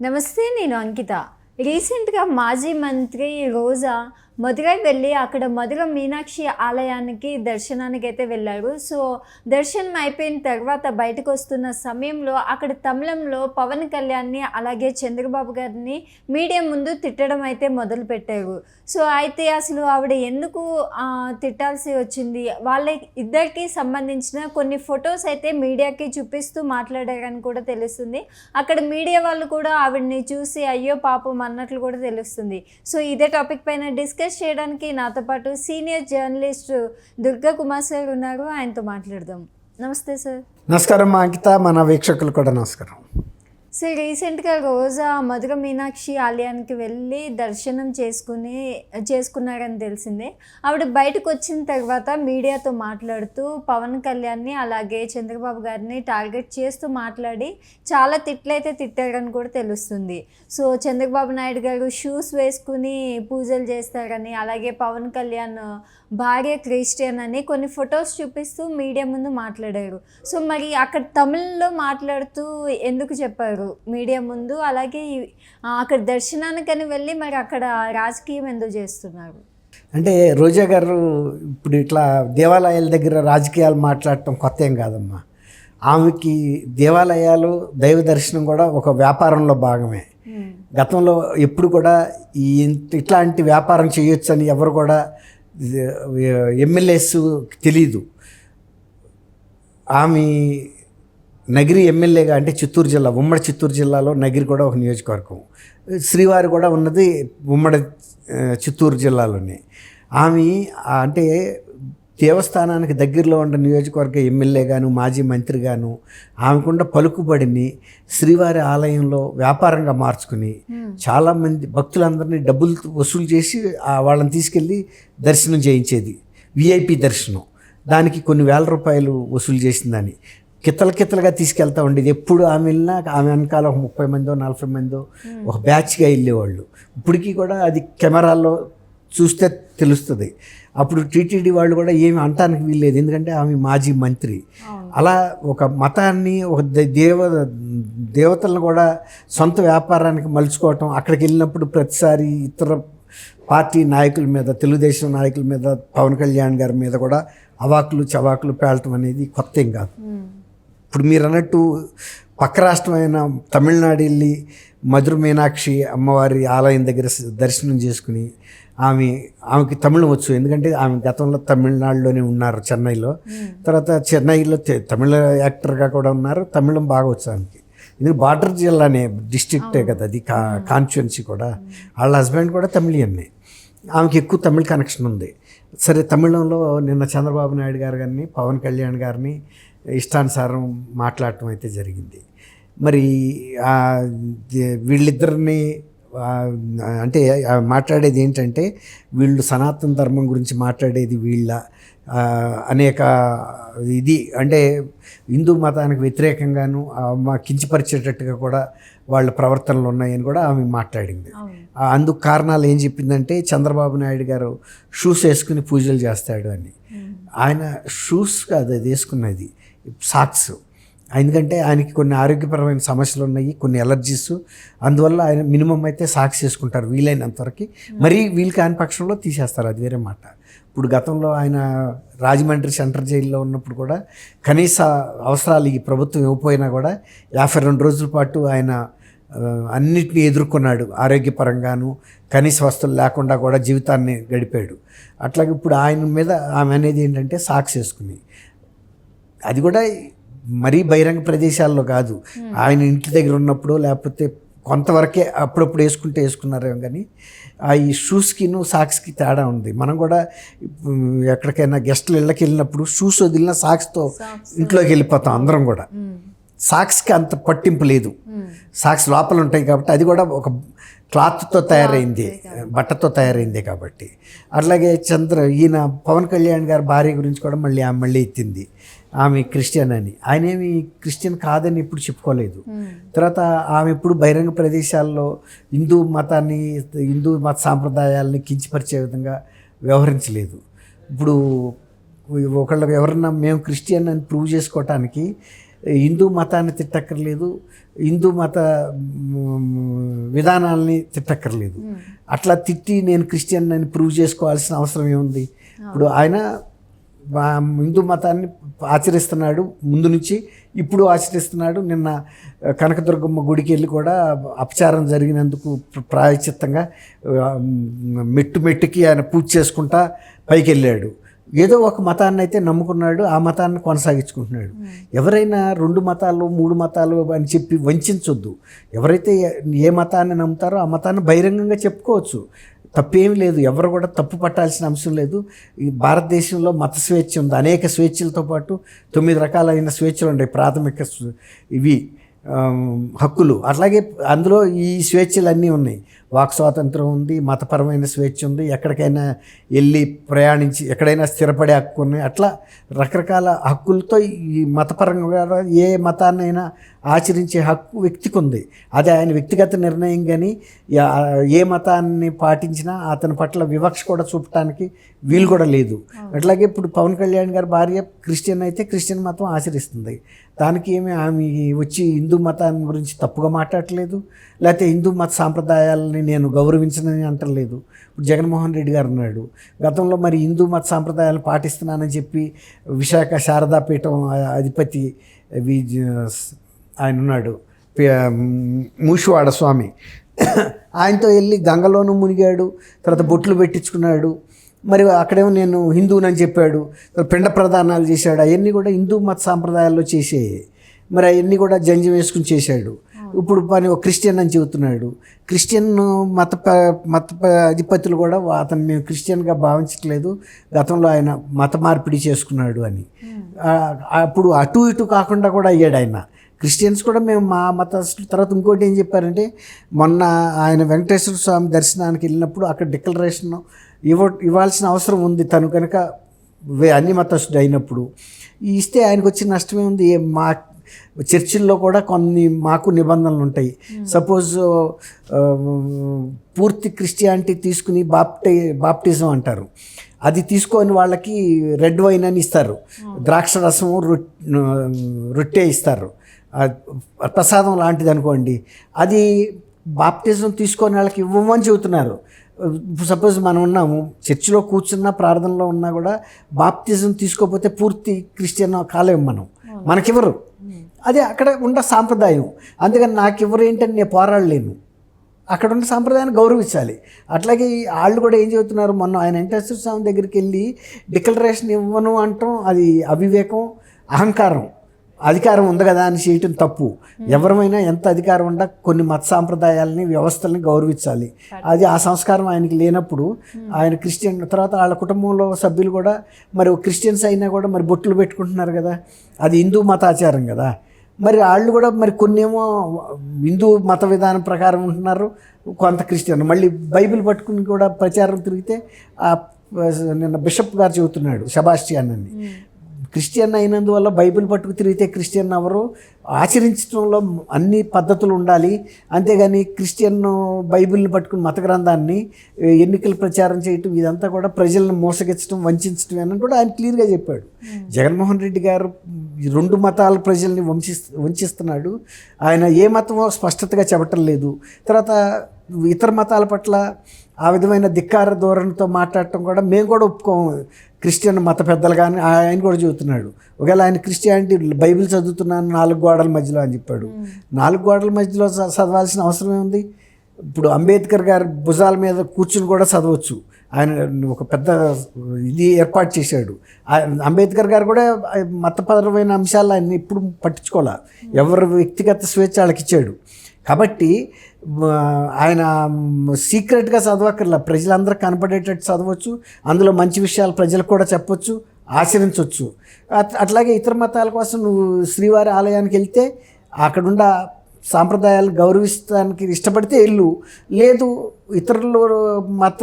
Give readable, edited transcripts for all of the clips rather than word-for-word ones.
నమస్తే, నేను అంకిత. రీసెంట్గా మాజీ మంత్రి రోజా మదురై వెళ్ళి అక్కడ మధుర మీనాక్షి ఆలయానికి దర్శనానికి అయితే వెళ్ళారు. సో దర్శనం అయిపోయిన తర్వాత బయటకు వస్తున్న సమయంలో అక్కడ తమిళంలో పవన్ కళ్యాణ్ని అలాగే చంద్రబాబు గారిని మీడియా ముందు తిట్టడం అయితే మొదలుపెట్టారు. సో అయితే అసలు ఆవిడ ఎందుకు తిట్టాల్సి వచ్చింది, వాళ్ళ ఇద్దరికి సంబంధించిన కొన్ని ఫొటోస్ అయితే మీడియాకి చూపిస్తూ మాట్లాడారని కూడా తెలుస్తుంది. అక్కడ మీడియా వాళ్ళు కూడా ఆవిడని చూసి అయ్యో పాపం అన్నట్లు కూడా తెలుస్తుంది. సో ఇదే టాపిక్ పైన డిస్కస్ చేయడానికి నాతో పాటు senior journalist Durga Kumar sir ఉన్నారు. ఆయనతో మాట్లాడదాం. నమస్తే సార్. నమస్కారం అంకిత, మన వీక్షకులు కూడా నమస్కారం. సో రీసెంట్గా రోజా మధుర మీనాక్షి ఆలయానికి వెళ్ళి దర్శనం చేసుకున్నారని తెలిసిందే. ఆవిడ బయటకు వచ్చిన తర్వాత మీడియాతో మాట్లాడుతూ పవన్ కళ్యాణ్ని అలాగే చంద్రబాబు గారిని టార్గెట్ చేస్తూ మాట్లాడి చాలా తిట్లయితే తిట్టారని కూడా తెలుస్తుంది. సో చంద్రబాబు నాయుడు గారు షూస్ వేసుకుని పూజలు చేస్తారని, అలాగే పవన్ కళ్యాణ్ భార్య క్రిస్టియన్ అని కొన్ని ఫొటోస్ చూపిస్తూ మీడియా ముందు మాట్లాడారు. సో మరి అక్కడ తమిళ్లో మాట్లాడుతూ ఎందుకు చెప్పారు మీడియా ముందు, అలాగే అక్కడ దర్శనానికని వెళ్ళి మరి అక్కడ రాజకీయం ఎందుకు చేస్తున్నారు? అంటే రోజా గారు ఇప్పుడు ఇట్లా దేవాలయాల దగ్గర రాజకీయాలు మాట్లాడటం కొత్త ఏం కాదమ్మా. ఆమెకి దేవాలయాలు, దైవ దర్శనం కూడా ఒక వ్యాపారంలో భాగమే. గతంలో ఎప్పుడు కూడా ఇట్లాంటి వ్యాపారం చేయొచ్చు అని ఎవరు కూడా ఎమ్మెల్యేస్ తెలీదు. ఆమె నగిరి ఎమ్మెల్యేగా, అంటే చిత్తూరు జిల్లా, ఉమ్మడి చిత్తూరు జిల్లాలో నగిరి కూడా ఒక నియోజకవర్గం, శ్రీవారి కూడా ఉన్నది ఉమ్మడి చిత్తూరు జిల్లాలోనే. ఆమె అంటే దేవస్థానానికి దగ్గరలో ఉన్న నియోజకవర్గ ఎమ్మెల్యేగాను మాజీ మంత్రిగాను ఆమెకున్న పలుకుబడిని శ్రీవారి ఆలయంలో వ్యాపారంగా మార్చుకుని చాలామంది భక్తులందరినీ డబ్బులు వసూలు చేసి వాళ్ళని తీసుకెళ్ళి దర్శనం చేయించేది, విఐపి దర్శనం. దానికి కొన్ని వేల రూపాయలు వసూలు చేసిందని కిత్తలుగా తీసుకెళ్తా ఉండేది. ఎప్పుడు ఆమె వెళ్ళినా ఆమె వెనకాల ఒక 30 మందో 40 మందో ఒక బ్యాచ్గా వెళ్ళేవాళ్ళు. ఇప్పటికీ కూడా అది కెమెరాల్లో చూస్తే తెలుస్తుంది. అప్పుడు టీటీడీ వాళ్ళు కూడా ఏమి అనటానికి వీల్లేదు, ఎందుకంటే ఆమె మాజీ మంత్రి. అలా ఒక మతాన్ని, ఒక దేవతలను కూడా సొంత వ్యాపారానికి మలుచుకోవటం, అక్కడికి వెళ్ళినప్పుడు ప్రతిసారి ఇతర పార్టీ నాయకుల మీద, తెలుగుదేశం నాయకుల మీద, పవన్ కళ్యాణ్ గారి మీద కూడా అవాకులు చవాకులు పేలటం అనేది కొత్త ఏం కాదు. ఇప్పుడు మీరు అన్నట్టు పక్క రాష్ట్రమైన తమిళనాడు వెళ్ళి మధుర మీనాక్షి అమ్మవారి ఆలయం దగ్గర దర్శనం చేసుకుని ఆమెకి తమిళం వచ్చు, ఎందుకంటే ఆమె గతంలో తమిళనాడులోనే ఉన్నారు, చెన్నైలో. తర్వాత చెన్నైలో తమిళ యాక్టర్గా కూడా ఉన్నారు, తమిళం బాగా వచ్చు ఆమెకి. ఇది బార్డర్ జిల్లానే, డిస్ట్రిక్టే కదా అది, కాన్స్టిట్యున్సీ కూడా. వాళ్ళ హస్బెండ్ కూడా తమిళియన్నే. ఆమెకి ఎక్కువ తమిళ కనెక్షన్ ఉంది. సరే, తమిళంలో నిన్న చంద్రబాబు నాయుడు గారు గారిని, పవన్ కళ్యాణ్ గారిని ఇష్టానుసారం మాట్లాడటం అయితే జరిగింది. మరి వీళ్ళిద్దరిని అంటే మాట్లాడేది ఏంటంటే, వీళ్ళు సనాతన ధర్మం గురించి మాట్లాడేది వీళ్ళ అనేక ఇది, అంటే హిందూ మతానికి వ్యతిరేకంగాను కించపరిచేటట్టుగా కూడా వాళ్ళ ప్రవర్తనలు ఉన్నాయని కూడా ఆమె మాట్లాడింది. అందుకు కారణాలు ఏం చెప్పిందంటే, చంద్రబాబు నాయుడు గారు షూస్ వేసుకుని పూజలు చేస్తాడు అని. ఆయన షూస్ కాదు అది వేసుకున్నది, సాక్స్. ఎందుకంటే ఆయనకి కొన్ని ఆరోగ్యపరమైన సమస్యలు ఉన్నాయి, కొన్ని ఎలర్జీస్. అందువల్ల ఆయన మినిమం అయితే సాక్స్ వేసుకుంటారు వీలైనంతవరకు. మరీ వీలు కాని పక్షంలో తీసేస్తారు, అది వేరే మాట. ఇప్పుడు గతంలో ఆయన రాజమండ్రి సెంట్రల్ జైల్లో ఉన్నప్పుడు కూడా కనీస అవసరాలు ఈ ప్రభుత్వం ఇవ్వకపోయినా కూడా 52 రోజుల పాటు ఆయన అన్నిటినీ ఎదుర్కొన్నాడు. ఆరోగ్యపరంగాను కనీస వస్తువులు లేకుండా కూడా జీవితాన్ని గడిపాడు. అట్లాగే ఇప్పుడు ఆయన మీద ఆమె అనేది ఏంటంటే సాక్స్ వేసుకుని, అది కూడా మరీ బహిరంగ ప్రదేశాల్లో కాదు, ఆయన ఇంటి దగ్గర ఉన్నప్పుడు లేకపోతే కొంతవరకే అప్పుడప్పుడు వేసుకున్నారేమో. కానీ ఈ షూస్కిను సాక్స్కి తేడా ఉంది. మనం కూడా ఎక్కడికైనా గెస్టులు ఇళ్ళకి వెళ్ళినప్పుడు షూస్ వదిలిన సాక్స్తో ఇంట్లోకి వెళ్ళిపోతాం అందరం కూడా. సాక్స్కి అంత పట్టింపు లేదు, సాక్స్ లోపల ఉంటాయి కాబట్టి. అది కూడా ఒక క్లాత్తో తయారైంది, బట్టతో తయారైంది కాబట్టి. అట్లాగే ఈయన పవన్ కళ్యాణ్ గారి భార్య గురించి కూడా మళ్ళీ ఎత్తింది, ఆమె క్రిస్టియన్ అని. ఆయన ఏమి క్రిస్టియన్ కాదని ఇప్పుడు చెప్పుకోలేదు. తర్వాత ఆమె ఇప్పుడు బహిరంగ ప్రదేశాల్లో హిందూ మతాన్ని, హిందూ మత సాంప్రదాయాలని కించపరిచే విధంగా వ్యవహరించలేదు. ఇప్పుడు ఎవరన్నా మేము క్రిస్టియన్ అని ప్రూవ్ చేసుకోవటానికి హిందూ మతాన్ని తిట్టక్కర్లేదు, హిందూ మత విధానాలని తిట్టక్కర్లేదు. అట్లా తిట్టి నేను క్రిస్టియన్ అని ప్రూవ్ చేసుకోవాల్సిన అవసరం ఏముంది? ఇప్పుడు ఆయన హిందూ మతాన్ని ఆచరిస్తున్నాడు ముందు నుంచి, ఇప్పుడు ఆచరిస్తున్నాడు. నిన్న కనకదుర్గమ్మ గుడికి వెళ్ళి కూడా అపచారం జరిగినందుకు ప్రాయశ్చిత్తంగా మెట్టు మెట్టుకి ఆయన పూజ చేసుకుంటా పైకి వెళ్ళాడు. ఏదో ఒక మతాన్ని అయితే నమ్ముకున్నాడు, ఆ మతాన్ని కొనసాగించుకుంటున్నాడు. ఎవరైనా 2 మతాలు 3 మతాలు అని చెప్పి వంచొద్దు. ఎవరైతే ఏ మతాన్ని నమ్ముతారో ఆ మతాన్ని బహిరంగంగా చెప్పుకోవచ్చు, తప్పేమీ లేదు. ఎవరు కూడా తప్పు పట్టాల్సిన అంశం లేదు. ఈ భారతదేశంలో మత స్వేచ్ఛ ఉంది. అనేక స్వేచ్ఛలతో పాటు 9 రకాలైన స్వేచ్ఛలు ఉన్నాయి, ప్రాథమిక ఇవి హక్కులు. అట్లాగే అందులో ఈ స్వేచ్ఛలన్నీ ఉన్నాయి. వాక్ స్వాతంత్రం ఉంది, మతపరమైన స్వేచ్ఛ ఉంది, ఎక్కడికైనా వెళ్ళి ప్రయాణించి ఎక్కడైనా స్థిరపడే హక్కు ఉన్నాయి. అట్లా రకరకాల హక్కులతో ఈ మతపరంగా ఏ మతాన్నైనా ఆచరించే హక్కు వ్యక్తికి ఉంది. అది ఆయన వ్యక్తిగత నిర్ణయం. కానీ ఏ మతాన్ని పాటించినా అతని పట్ల వివక్ష కూడా చూపటానికి వీలు కూడా లేదు. అట్లాగే ఇప్పుడు పవన్ కళ్యాణ్ గారి భార్య క్రిస్టియన్ అయితే క్రిస్టియన్ మతం ఆచరిస్తుంది. దానికి ఏమి ఆమె వచ్చి హిందూ మతాన్ని గురించి తప్పుగా మాట్లాడట్లేదు, లేకపోతే హిందూ మత సాంప్రదాయాలని నేను గౌరవించనని అంటలేదు. ఇప్పుడు జగన్మోహన్ రెడ్డి గారు ఉన్నాడు, గతంలో మరి హిందూ మత సాంప్రదాయాలు పాటిస్తున్నానని చెప్పి విశాఖ శారదాపీఠం అధిపతి ఆయన ఉన్నాడు, మూషివాడ స్వామి, ఆయనతో వెళ్ళి గంగలోనూ మునిగాడు, తర్వాత బొట్లు పెట్టించుకున్నాడు. మరి అక్కడేమో నేను హిందువునని చెప్పాడు, పిండ ప్రదానాలు చేశాడు. అవన్నీ కూడా హిందూ మత సాంప్రదాయాల్లో చేసేవి. మరి అవన్నీ కూడా జంజం వేసుకుని చేశాడు. ఇప్పుడు పని ఒక క్రిస్టియన్ అని చెబుతున్నాడు. క్రిస్టియన్ మత అధిపతులు కూడా అతను మేము క్రిస్టియన్గా భావించట్లేదు, గతంలో ఆయన మత మార్పిడి చేసుకున్నాడు అని. అప్పుడు అటు ఇటు కాకుండా కూడా అయ్యాడు ఆయన. క్రిస్టియన్స్ కూడా మేము మా మతస్థుల. తర్వాత ఇంకోటి ఏం చెప్పారంటే, మొన్న ఆయన వెంకటేశ్వర స్వామి దర్శనానికి వెళ్ళినప్పుడు అక్కడ డిక్లరేషన్ ఇవ్వాల్సిన అవసరం ఉంది, తను కనుక అన్ని మతస్థుడు అయినప్పుడు. ఇస్తే ఆయనకు వచ్చిన నష్టమే ఉంది. మా చర్చిల్లో కూడా మాకు నిబంధనలు ఉంటాయి. సపోజ్ పూర్తి క్రిస్టియానిటీ తీసుకుని బాప్టిజం అంటారు, అది తీసుకొని వాళ్ళకి రెడ్ వైన్ అని ఇస్తారు, ద్రాక్ష రసము రొట్టె ఇస్తారు, ప్రసాదం లాంటిది అనుకోండి. అది బాప్టిజం తీసుకొని వాళ్ళకి ఇవ్వమని చెబుతున్నారు. సపోజ్ మనం ఉన్నాము, చర్చిలో కూర్చున్నా ప్రార్థనలో ఉన్నా కూడా బాప్టిజం తీసుకోకపోతే పూర్తి క్రిస్టియన్ కాలేము మనం, మనకివ్వరు. అదే అక్కడ ఉన్న సాంప్రదాయం. అందుకని నాకు ఎవరు ఏంటని నేను పోరాడలేను, అక్కడ ఉన్న సాంప్రదాయాన్ని గౌరవించాలి. అట్లాగే వాళ్ళు కూడా ఏం చెబుతున్నారు, మొన్న ఆయన వెంకటేశ్వర స్వామి దగ్గరికి వెళ్ళి డిక్లరేషన్ ఇవ్వను అంటాం, అది అవివేకం, అహంకారం. అధికారం ఉంది కదా అని చేయటం తప్పు. ఎవరమైనా ఎంత అధికారం ఉండా కొన్ని మత సాంప్రదాయాలని వ్యవస్థలని గౌరవించాలి. అది ఆ సంస్కారం ఆయనకి లేనప్పుడు ఆయన క్రిస్టియన్. తర్వాత వాళ్ళ కుటుంబంలో సభ్యులు కూడా మరి క్రిస్టియన్స్ అయినా కూడా మరి బొట్లు పెట్టుకుంటున్నారు కదా, అది హిందూ మతాచారం కదా. మరి వాళ్ళు కూడా మరి కొన్ని ఏమో హిందూ మత విధానం ప్రకారం ఉంటున్నారు, కొంత క్రిస్టియన్. మళ్ళీ బైబిల్ పట్టుకుని కూడా ప్రచారం తిరిగితే నిన్న బిషప్ గారు చెబుతున్నాడు, సెబాస్టియన్ అని, క్రిస్టియన్ అయినందువల్ల బైబిల్ పట్టుకు తిరిగితే క్రిస్టియన్ ఎవరు? ఆచరించడంలో అన్ని పద్ధతులు ఉండాలి, అంతేగాని క్రిస్టియన్ బైబిల్ని పట్టుకుని మత గ్రంథాన్ని ఎన్నికలు ప్రచారం చేయటం ఇదంతా కూడా ప్రజలను మోసగించడం, వంచడం అని కూడా ఆయన క్లియర్గా చెప్పాడు. జగన్మోహన్ రెడ్డి గారు 2 మతాల ప్రజల్ని వంచిస్తున్నాడు. ఆయన ఏ మతమో స్పష్టతగా చెప్పటం లేదు. తర్వాత ఇతర మతాల పట్ల ఆ విధమైన ధిక్కార ధోరణితో మాట్లాడటం కూడా మేము కూడా ఒప్పుకోము. క్రిస్టియన్ మత పెద్దలు కానీ ఆయన కూడా చెబుతున్నాడు, ఒకవేళ ఆయన క్రిస్టియానిటీ బైబిల్ చదువుతున్నాను 4 గోడల మధ్యలో అని చెప్పాడు. 4 గోడల మధ్యలో చదవాల్సిన అవసరం ఉంది. ఇప్పుడు అంబేద్కర్ గారి భుజాల మీద కూర్చుని కూడా చదవచ్చు. ఆయన ఒక పెద్ద ఇది ఏర్పాటు చేశాడు. అంబేద్కర్ గారు కూడా మతపరమైన అంశాలు ఆయన ఎప్పుడు పట్టించుకోలే, ఎవరి వ్యక్తిగత స్వేచ్ఛ వాళ్ళకి ఇచ్చాడు. కాబట్టి ఆయన సీక్రెట్గా చదవక్కర్లా, ప్రజలందరూ కనపడేటట్టు చదవచ్చు, అందులో మంచి విషయాలు ప్రజలకు కూడా చెప్పొచ్చు, ఆచరించవచ్చు. అట్లాగే ఇతర మతాల కోసం నువ్వు శ్రీవారి ఆలయానికి వెళ్తే అక్కడున్న సాంప్రదాయాలు గౌరవిస్తానికి ఇష్టపడితే వెళ్ళు, లేదు ఇతరులు మత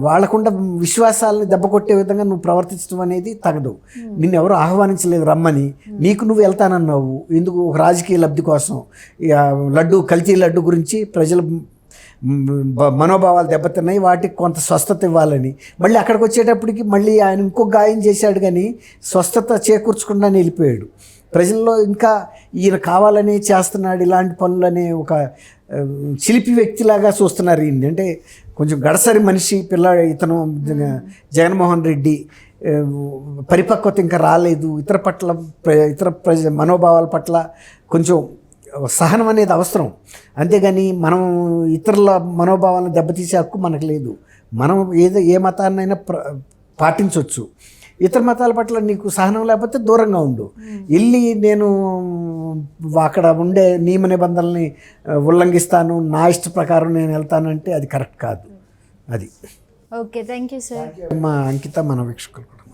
వాళ్ళకుండా విశ్వాసాలని దెబ్బ కొట్టే విధంగా నువ్వు ప్రవర్తించడం అనేది తగదు. నిన్ను ఎవరు ఆహ్వానించలేదు రమ్మని, నీకు నువ్వు వెళ్తానన్నావు ఎందుకు? ఒక రాజకీయ లబ్ధి కోసం కల్తీ లడ్డు గురించి ప్రజల మనోభావాలు దెబ్బతిన్నాయి, వాటికి కొంత స్వస్థత ఇవ్వాలని. మళ్ళీ అక్కడికి వచ్చేటప్పటికి మళ్ళీ ఆయన ఇంకో గాయం చేశాడు, కానీ స్వస్థత చేకూర్చకుండా వెళ్ళిపోయాడు. ప్రజల్లో ఇంకా ఈయన కావాలనే చేస్తున్నాడు ఇలాంటి పనులనే ఒక చిలిపి వ్యక్తిలాగా చూస్తున్నారు ఈయన్ని. అంటే కొంచెం గడసరి మనిషి ఇతను జగన్మోహన్ రెడ్డి పరిపక్వత ఇంకా రాలేదు, ఇతర మనోభావాల పట్ల కొంచెం సహనం అనేది అవసరం. అంతేగాని మనం ఇతరుల మనోభావాలను దెబ్బతీసే హక్కు మనకు లేదు. మనం ఏ మతాన్నైనా పాటించవచ్చు. ఇతర మతాల పట్ల నీకు సహనం లేకపోతే దూరంగా ఉండు. వెళ్ళి నేను అక్కడ ఉండే నియమ నిబంధనల్ని ఉల్లంఘిస్తాను, నా ఇష్ట ప్రకారం నేను వెళ్తానంటే అది కరెక్ట్ కాదు. అది ఓకే, థ్యాంక్ యూ సార్. మా అంకిత, మన వీక్షకులు కూడా.